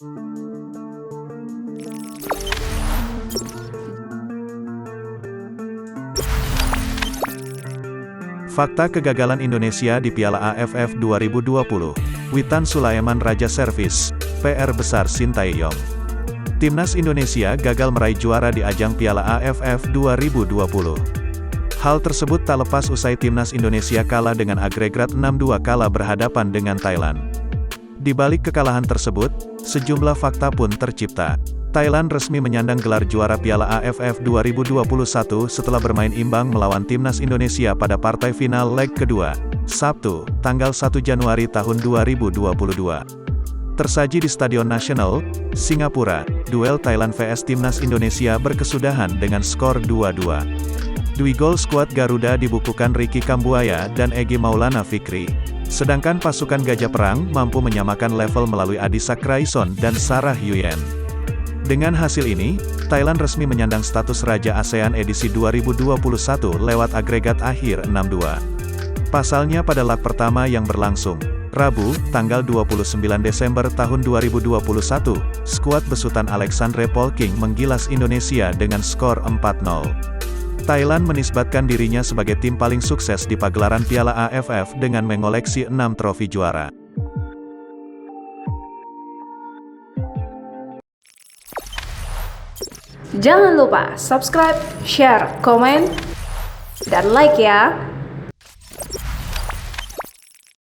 Fakta kegagalan Indonesia di Piala AFF 2020. Witan Sulaiman Raja Servis, PR besar Sintayong. Timnas Indonesia gagal meraih juara di ajang Piala AFF 2020. Hal tersebut tak lepas usai Timnas Indonesia kalah dengan agregat 6-2 kala berhadapan dengan Thailand. Di balik kekalahan tersebut, sejumlah fakta pun tercipta. Thailand resmi menyandang gelar juara Piala AFF 2021 setelah bermain imbang melawan Timnas Indonesia pada partai final leg kedua, Sabtu, tanggal 1 Januari tahun 2022. Tersaji di Stadion Nasional, Singapura, duel Thailand vs Timnas Indonesia berkesudahan dengan skor 2-2. Dua gol skuad Garuda dibukukan Ricky Kambuaya dan Egy Maulana Fikri. Sedangkan pasukan Gajah Perang mampu menyamakan level melalui Adisak Raison dan Sarah Yuyen. Dengan hasil ini, Thailand resmi menyandang status Raja ASEAN edisi 2021 lewat agregat akhir 6-2. Pasalnya pada lag pertama yang berlangsung, Rabu, tanggal 29 Desember tahun 2021, skuad besutan Alexandre Polking menggilas Indonesia dengan skor 4-0. Thailand menisbatkan dirinya sebagai tim paling sukses di pagelaran Piala AFF dengan mengoleksi 6 trofi juara. Jangan lupa subscribe, share, komen, dan like ya!